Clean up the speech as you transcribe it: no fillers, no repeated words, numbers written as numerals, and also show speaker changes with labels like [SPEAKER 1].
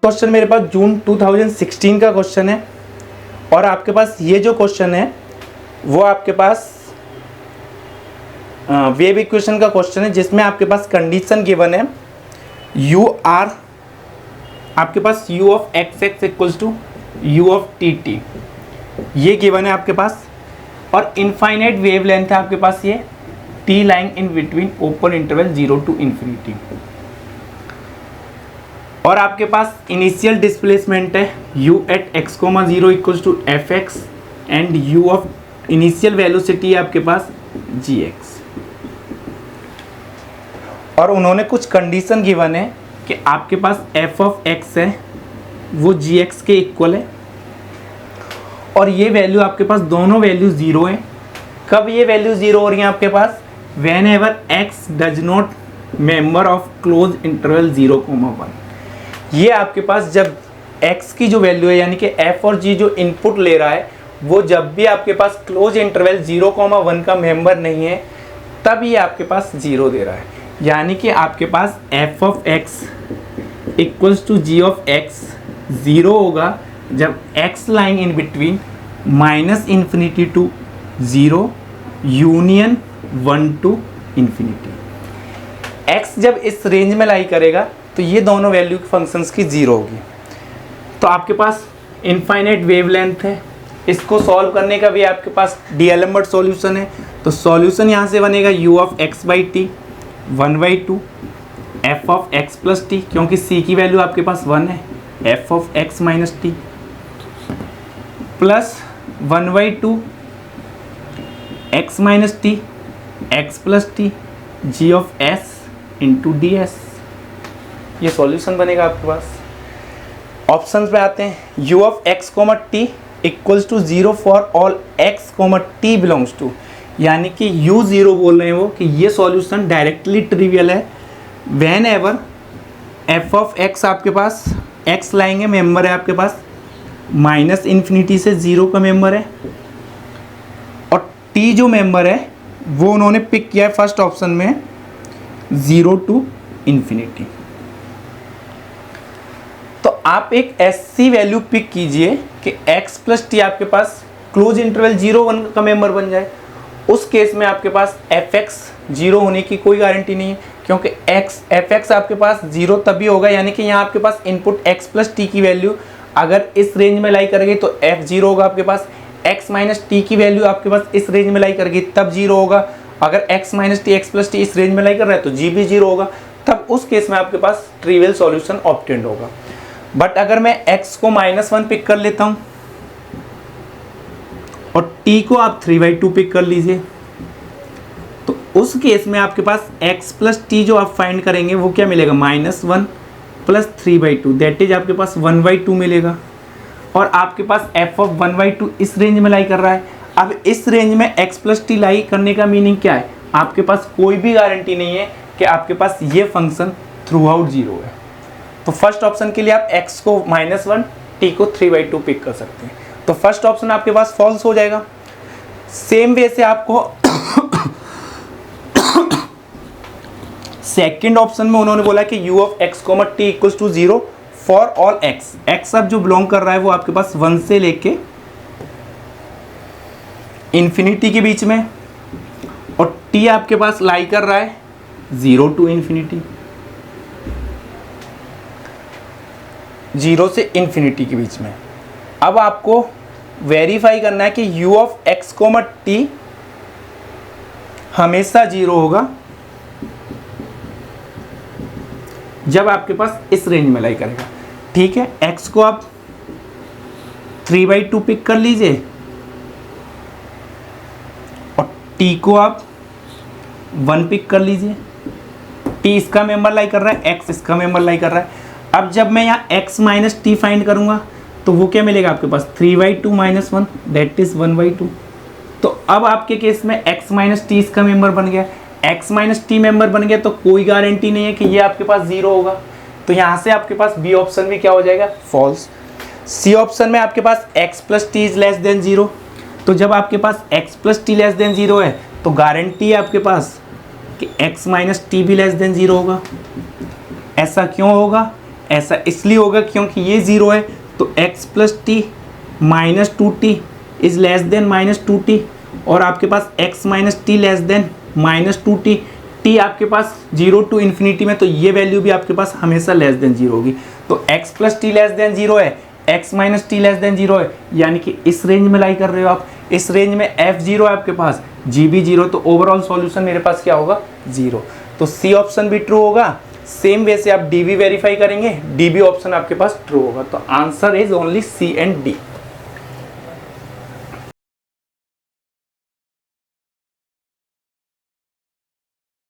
[SPEAKER 1] Question मेरे पास जून 2016 का question है और आपके पास ये जो क्वेश्चन है वो आपके पास वेव इक्वेशन का क्वेश्चन है, जिसमें आपके पास कंडीशन गिवन है यू आर, आपके पास u of x x equals to u of t t, ये गिवन है आपके पास, और इनफाइनाइट वेव लेंथ है आपके पास ये t lying in between open interval 0 to infinity, और आपके पास इनिशियल डिस्प्लेसमेंट है u at x, 0 equals to f x and u of initial velocity है आपके पास gx, और उन्होंने कुछ कंडीशन गिवन है कि आपके पास f ऑफ x है वो gx के इक्वल है, और ये वैल्यू आपके पास दोनों वैल्यू ज़ीरो है। कब ये वैल्यू ज़ीरो हो रही है आपके पास? Whenever x does not member of close interval 0,1, ये आपके पास जब x की जो वैल्यू है यानी कि f और g जो इनपुट ले रहा है वो जब भी आपके पास क्लोज इंटरवल 0,1 का मेंबर नहीं है तब ये आपके पास ज़ीरो दे रहा है, यानी कि आपके पास f of x equals to g of x zero होगा जब x lying in between -∞ to 0 union 1 to infinity. x जब इस रेंज में लाई करेगा तो ये दोनों वैल्यू फंक्शंस की ज़ीरो होगी। तो आपके पास इनफाइनाइट वेवलेंथ है, इसको सॉल्व करने का भी आपके पास डीएलएम्बर्ट सॉल्यूशन है। तो सॉल्यूशन यहाँ से बनेगा u of x by t 1/2 f of x plus t, क्योंकि c की वैल्यू आपके पास 1 है, f of x minus t plus 1/2 x minus t x plus t g of s into d s, ये solution बनेगा आपके पास। Option पे आते हैं, u of x, t equals to 0 for all x, t belongs to, यानी कि u 0 बोल रहे हैं वो कि ये सॉल्यूशन डायरेक्टली ट्रिवियल है when ever f of x आपके पास x लाएंगे मेंबर है आपके पास -∞ से 0 का मेंबर है, और t जो मेंबर है वो उन्होंने पिक किया है फर्स्ट ऑप्शन में 0 टू इन्फिनिटी। तो आप एक ऐसी वैल्यू पिक कीजिए कि x प्लस टी आपके पास क्लोज इंटरवल 0,1 का मेंबर बन जाए। उस केस में आपके पास fx 0 होने की कोई गारंटी नहीं है, क्योंकि fx आपके पास 0 तभी होगा, यानी कि यहाँ आपके पास इनपुट x प्लस टी की वैल्यू अगर इस रेंज में लाई करेगी तो f 0 होगा आपके पास, x माइनस टी की वैल्यू आपके पास इस रेंज में लाई करेगी तब 0 होगा, अगर x minus t x plus T इस रेंज में लाई कर रहा है तो g भी 0 होगा, तब उस केस में आपके पास ट्रिवियल सॉल्यूशन ऑब्टेन्ड होगा। बट अगर मैं x को -1 पिक कर लेता हूँ और t को आप 3/2 पिक कर लीजिए, तो उस केस में आपके पास x प्लस टी जो आप फाइंड करेंगे वो क्या मिलेगा? -1 प्लस 3/2, दैट इज आपके पास 1/2 मिलेगा, और आपके पास f ऑफ 1/2 इस रेंज में लाई कर रहा है। अब इस रेंज में x प्लस टी लाई करने का मीनिंग क्या है? आपके पास कोई भी गारंटी नहीं है कि आपके पास ये फंक्शन थ्रू आउट 0 है। तो फर्स्ट ऑप्शन के लिए आप x को -1, t को 3/2 पिक कर सकते हैं, तो फर्स्ट ऑप्शन आपके पास फॉल्स हो जाएगा। सेम वे से आपको सेकेंड ऑप्शन में उन्होंने बोला कि u of x, t equals to 0 for all x, x अब जो बिलोंग कर रहा है वो आपके पास 1 से लेके इन्फिनिटी के बीच में, और t आपके पास लाई कर रहा है 0 टू इन्फिनिटी, 0 से इन्फिनिटी के बीच में। अब आपको वेरीफाई करना है कि u ऑफ x, t हमेशा 0 होगा जब आपके पास इस रेंज में लाई करेगा। ठीक है, x को आप 3/2 पिक कर लीजिए और t को आप 1 पिक कर लीजिए। t इसका मेंबर लाई कर रहा है, x इसका मेंबर लाई कर रहा है। अब जब मैं यहाँ x माइनस टी फाइंड करूँगा तो वो क्या मिलेगा आपके पास? 3/2 - 1 दैट इज 1/2। तो अब आपके केस में x माइनस टी इसका मेंबर बन गया, x माइनस टी मेंबर बन गया, तो कोई गारंटी नहीं है कि ये आपके पास 0 होगा। तो यहाँ से आपके पास बी ऑप्शन भी क्या हो जाएगा? फॉल्स। सी ऑप्शन में आपके पास x plus T is less than 0, तो जब आपके पास x plus T less than 0 है तो गारंटी है आपके पास कि x माइनस टी भी लेस देन 0 होगा। ऐसा क्यों होगा? ऐसा इसलिए होगा क्योंकि ये 0 है, तो x plus T minus 2t is less than minus 2t, और आपके पास x minus T less than minus 2t। t आपके पास 0 टू इन्फिनिटी में, तो ये वैल्यू भी आपके पास हमेशा लेस देन 0 होगी। तो x plus T less than 0 है, x minus T less than 0 है, यानी कि इस रेंज में लाई कर रहे हो आप। इस रेंज में f 0 है आपके पास, g भी 0, तो ओवरऑल सॉल्यूशन मेरे पास क्या होगा 0। तो c ऑप्शन भी ट्रू होगा। सेम वे से आप d भी वेरीफाई करेंगे, d भी ऑप्शन आपके पास ट्रू होगा। तो answer is only c and d।